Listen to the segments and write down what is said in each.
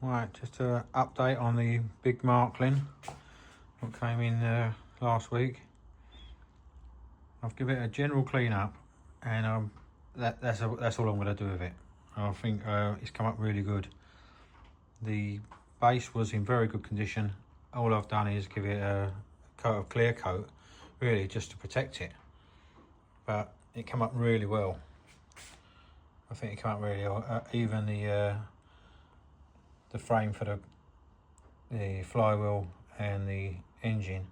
Right, just an update on the big Marklin that came in last week. I've given it a general clean up, and that's all I'm going to do with it. I think it's come up really good. The base was in very good condition. All I've done is give it a coat of clear coat, really just to protect it. But it came up really well. I think it came up really well. Even the frame for the flywheel and the engine,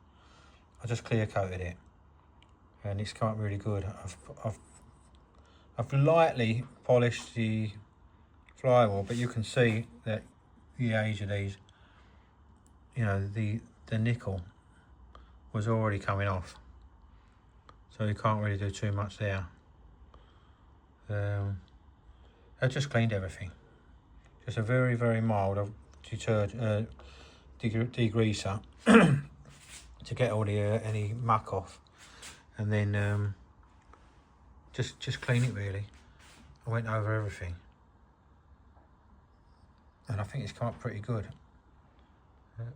I just clear coated it, and it's come up really good. I've lightly polished the flywheel, but you can see that the age of these, you know, the nickel was already coming off, so you can't really do too much there. I just cleaned everything. Just a very, very mild degreaser to get all the any muck off, and then just clean it really. I went over everything, and I think it's come up pretty good.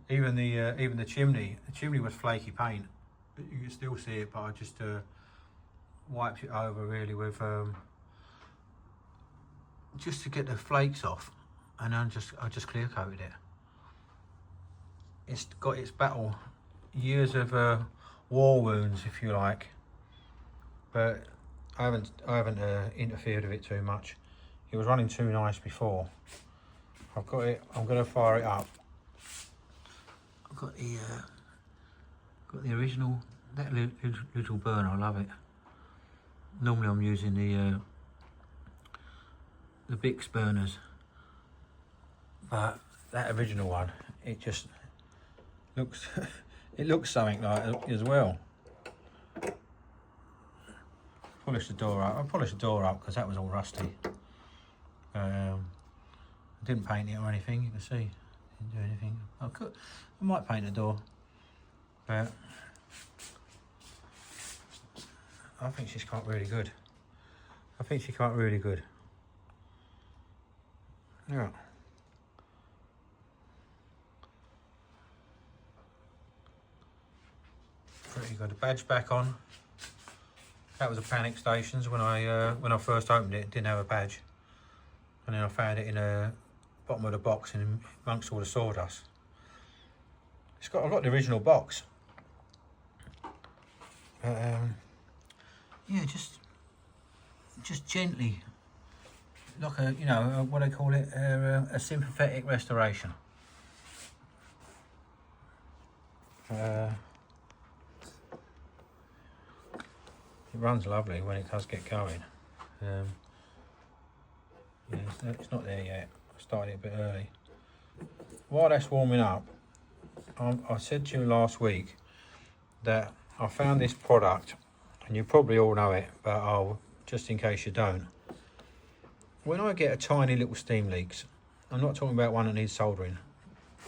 Even the chimney. The chimney was flaky paint, but you can still see it. But I just wiped it over really with just to get the flakes off, and then I just clear coated it. It's got its battle years of war wounds, if you like, but I haven't interfered with it too much. It was running too nice before. I've got it. I'm going to fire it up. I've got the original, that little burner. I love it. Normally I'm using the Bix burners, but that original one, it just looks it looks something like it as well. Polish the door up. I polished the door up because that was all rusty. I didn't paint it or anything. You can see, didn't do anything. I might paint the door, but I think she's come up really good. I think she came up really good. Yeah. Pretty good. The badge back on. That was a Panic Stations when I first opened it. It didn't have a badge, and then I found it in the bottom of the box and amongst all the sawdust. I've got the original box. Yeah, just gently, like what I call it, a sympathetic restoration. It runs lovely when it does get going. Yeah, it's not there yet. I started it a bit early. While that's warming up, I said to you last week that I found this product, and you probably all know it, but just in case you don't. When I get a tiny little steam leaks, I'm not talking about one that needs soldering.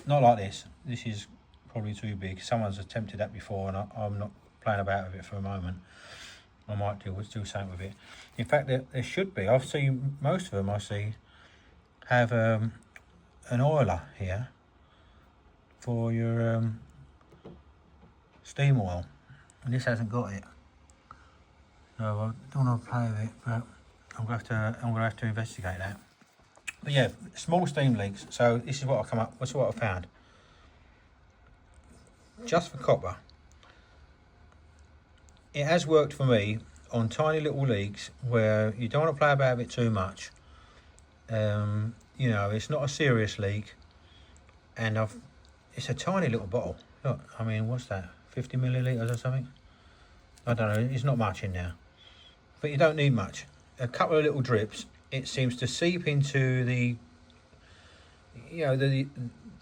Not like this. This is probably too big. Someone's attempted that before, and I'm not playing about with it for a moment. I might do something with it. In fact, there should be. I've seen most of them. I see have an oiler here for your steam oil, and this hasn't got it. So I don't want to play with it, but I'm gonna have to investigate that. But yeah, small steam leaks. So this is what That's what I found. Just for copper. It has worked for me on tiny little leaks where you don't want to play about with it too much. It's not a serious leak, and it's a tiny little bottle. Look, I mean, what's that? 50 millilitres or something? I don't know. It's not much in there, but you don't need much. A couple of little drips. It seems to seep into the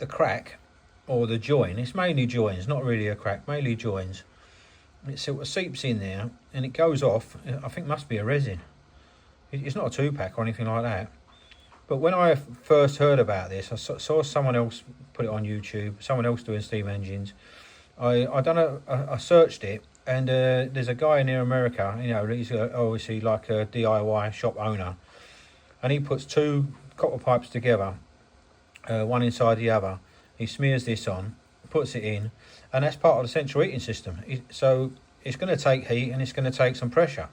crack or the join. It's mainly joins, not really a crack. Mainly joins. It sort of seeps in there and it goes off. I think it must be a resin. It's not a 2-pack or anything like that. But when I first heard about this, I saw someone else put it on YouTube, someone else doing steam engines. I searched it, and there's a guy near America, he's obviously like a DIY shop owner, and he puts 2 copper pipes together one inside the other. He smears this on, puts it in, and that's part of the central heating system. So it's going to take heat and it's going to take some pressure,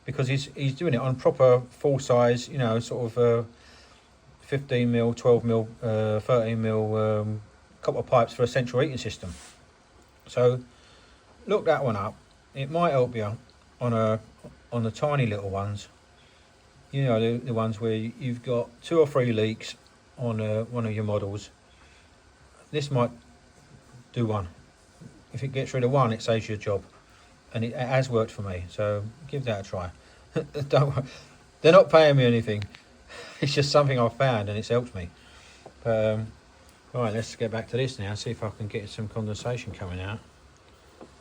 because he's doing it on proper full size, you know, sort of 15 mil, 12 mil, 13 mil copper pipes for a central heating system. So look that one up. It might help you on the tiny little ones. You know, the ones where you've got 2 or 3 leaks on one of your models. This might do one. If it gets rid of one, it saves you a job, and it has worked for me. So give that a try. They're not paying me anything. It's just something I've found and it's helped me. Right, let's get back to this now. See if I can get some condensation coming out.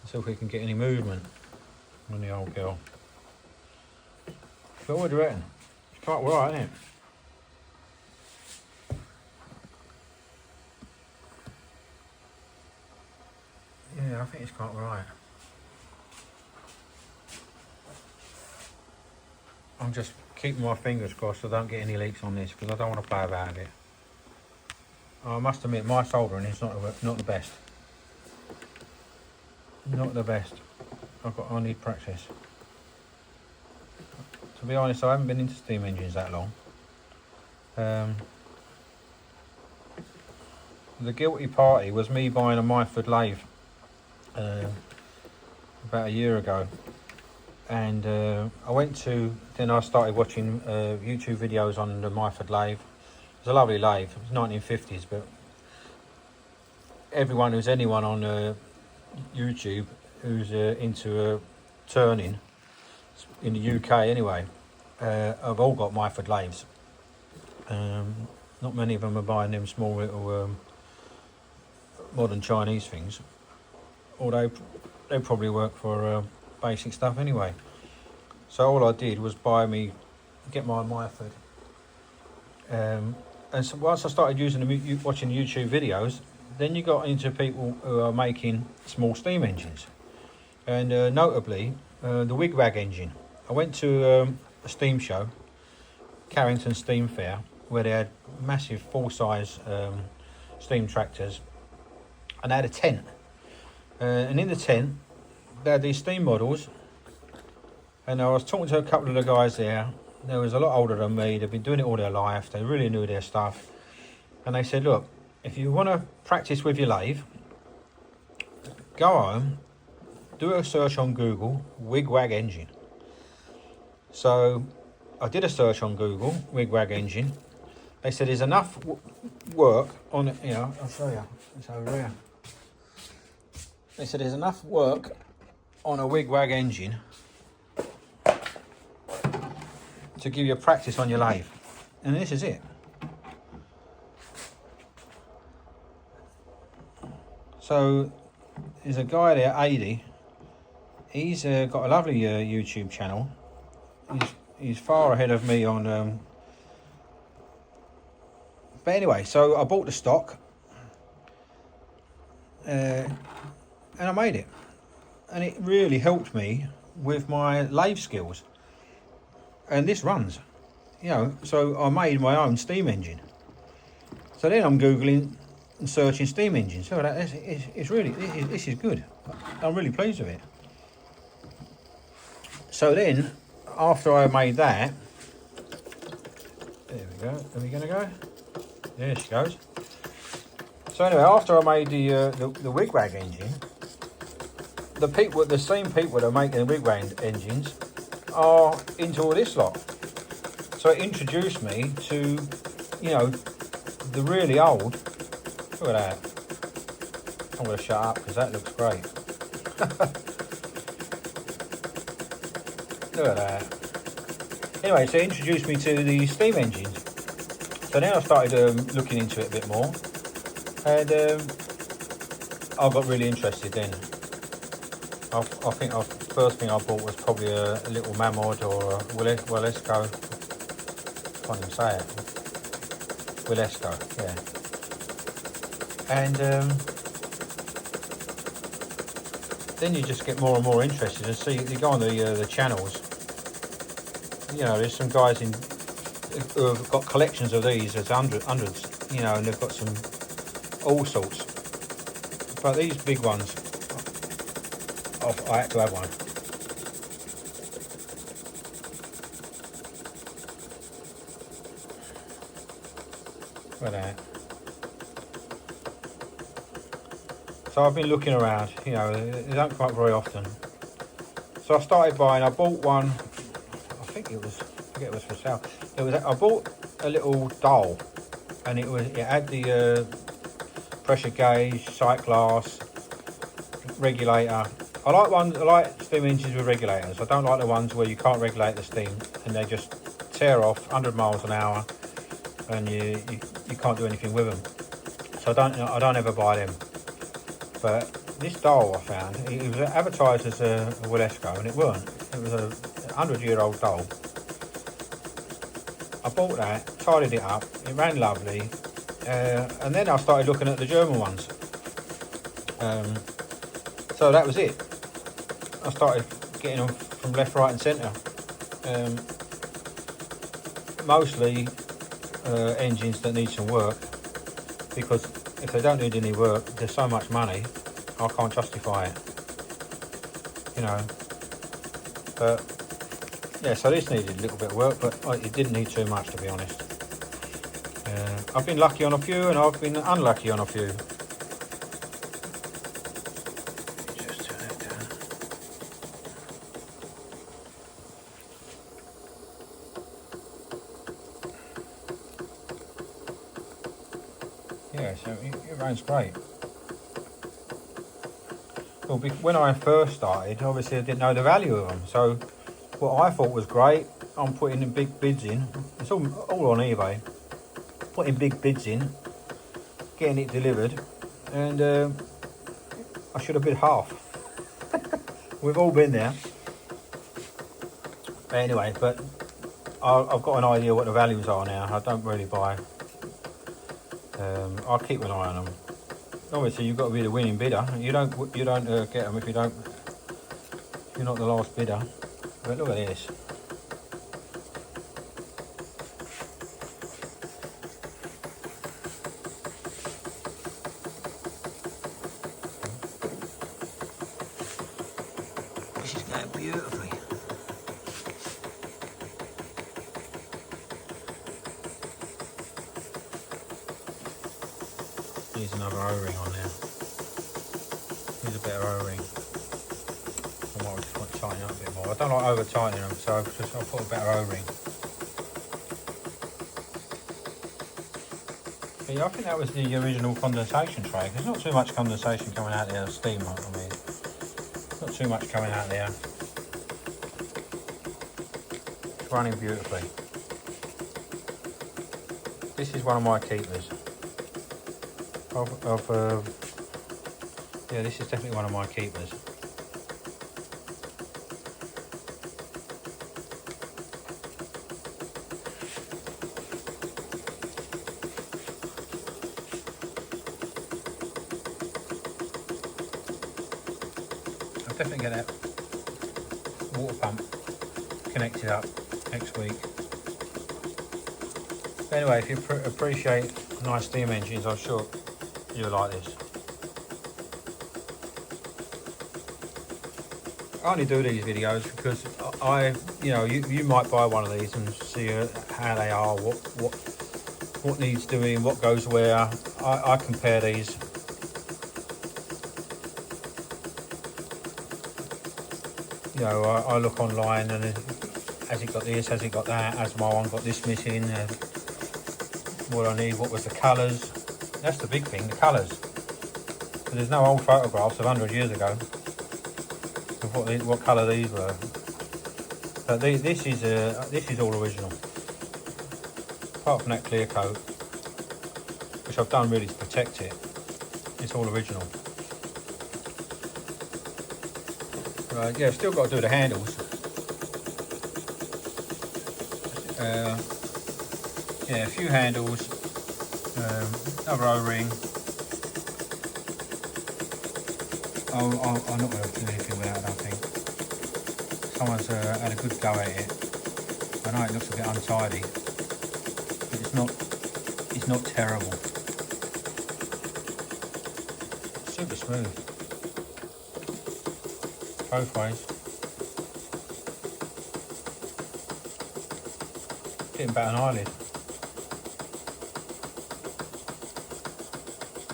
See if we can get any movement on the old girl. But what do you reckon? It's quite right, isn't it? Yeah, I think it's quite right. I'm just keeping my fingers crossed so I don't get any leaks on this, because I don't want to play about it. I must admit, my soldering is not the best. Not the best. I need practice. To be honest, I haven't been into steam engines that long. The guilty party was me buying a myford lathe about a year ago, and then I started watching YouTube videos on the myford lathe. It's a lovely lathe. It's 1950s, but anyone on YouTube who's into turning in the UK anyway, have all got myford lathes. Not many of them are buying them small little modern Chinese things, although they probably work for basic stuff anyway. So all I did was get my myford, and so once I started watching YouTube videos, then you got into people who are making small steam engines, and notably the Wig Wag Engine. I went to a steam show, Carrington Steam Fair, where they had massive full-size steam tractors, and they had a tent, and in the tent they had these steam models, and I was talking to a couple of the guys there. They was a lot older than me. They've been doing it all their life. They really knew their stuff, and they said, look, if you want to practice with your lathe, go home, do a search on Google, Wig Wag Engine. So I did a search on Google, Wig Wag Engine. They said there's enough work on it, you know, I'll show you, it's over here. They said there's enough work on a Wig Wag engine to give you a practice on your lathe. And this is it. So there's a guy there, 80. He's got a lovely YouTube channel. He's far ahead of me on. But anyway, so I bought the stock, and I made it, and it really helped me with my lathe skills. And this runs, you know. So I made my own steam engine. So then I'm googling and searching steam engines. So this is good. I'm really pleased with it. So then, after I made that, there we go. Are we going to go? There she goes. So anyway, after I made the Wig Wag engine, the same people that are making the Wig Wag engines are into all this lot. So it introduced me to, you know, the really old. Look at that. I'm going to shut up because that looks great. Look at that. Anyway, so it introduced me to the steam engines. So then I started looking into it a bit more, and I got really interested then. I think the first thing I bought was probably a little Mamod or a Willesco. Can't even say it. Willesco, yeah. And then you just get more and more interested and see. You go on the channels. You know, there's some guys in who have got collections of these. There's hundreds, you know, and they've got some all sorts. But these big ones, I had to have one. Look at that. So I've been looking around, you know, they don't come up very often. So I started buying, I bought one, I think it was, I forget it was for sale. I bought a little doll, and it had the pressure gauge, sight glass, regulator. I like steam engines with regulators. I don't like the ones where you can't regulate the steam and they just tear off 100 miles an hour and you can't do anything with them. So I don't ever buy them. But this doll I found, it was advertised as a Wellesco, and it weren't. It was a 100-year-old doll. I bought that, tidied it up, it ran lovely, and then I started looking at the German ones. So that was it. I started getting them from left, right and centre. Mostly engines that need some work, because if they don't need any work, there's so much money, I can't justify it, you know. But yeah, so this needed a little bit of work, but it didn't need too much, to be honest. I've been lucky on a few and I've been unlucky on a few. Just turn it down. Yeah, so it runs great. Well, when I first started, obviously I didn't know the value of them, so what I thought was great, I'm putting in big bids in. It's all on eBay. Putting big bids in, getting it delivered, and I should have bid half. We've all been there. But anyway, but I've got an idea what the values are now. I don't really buy. I'll keep an eye on them. Obviously, you've got to be the winning bidder. You don't get them if you're not the last bidder. But look at this. This is going beautifully. Here's another O-ring on there. Here's a better O-ring. I might just want to tighten it up a bit more. I don't like over tightening them, so I'll put a better O-ring. But yeah, I think that was the original condensation tray. There's not too much condensation coming out there, steam, I mean. Not too much coming out there. It's running beautifully. This is one of my keepers. Yeah, this is definitely one of my keepers. I'll definitely get that water pump connected up next week. But anyway, if you appreciate nice steam engines, I'm sure you'll like this. I only do these videos because you might buy one of these and see how they are, what needs doing, what goes where. I compare these. You know, I look online and has it got this, has it got that, has my one got this missing, what I need, what was the colours. That's the big thing, the colours. So there's no old photographs of 100 years ago of what colour these were. But this is all original. Apart from that clear coat, which I've done really to protect it, it's all original. Yeah, still got to do the handles. Yeah, a few handles. Another O-ring. I'm not going to do anything with that, I don't think. Someone's had a good go at it. I know it looks a bit untidy, it's not terrible. Super smooth. Both ways. Getting about an eyelid.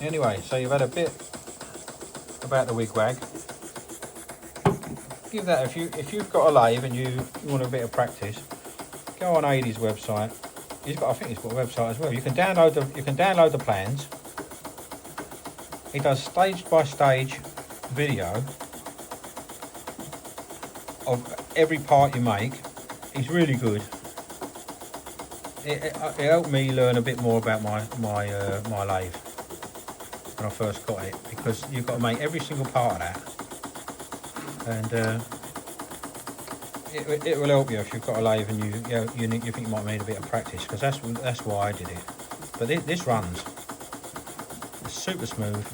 Anyway, so you've had a bit about the Wig Wag. Give that, if you've got a lathe and you want a bit of practice, go on Aidy's website. I think he's got a website as well. You can download the plans. He does stage by stage video of every part you make. He's really good. It helped me learn a bit more about my lathe when I first got it, because you've got to make every single part of that, and it will help you if you've got a lathe and you think you might need a bit of practice, because that's why I did it. But this runs. It's super smooth.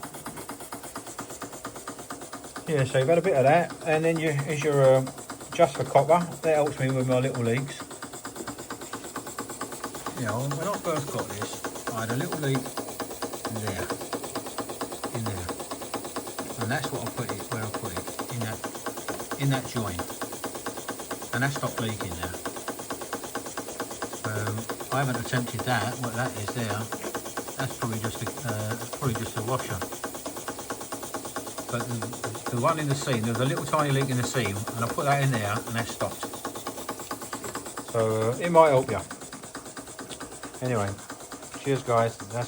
Yeah, so you've had a bit of that, and then here's your just for copper. That helps me with my little leaks. You know, when I first got this, I had a little leak in there, and that's what I put it, where I put it, in that joint, and that stopped leaking now. I haven't attempted that. What that is there, that's probably just a washer. But the one in the seam, there's a little tiny leak in the seam, and I put that in there, and that stopped. So it might help you. Anyway, cheers guys. That's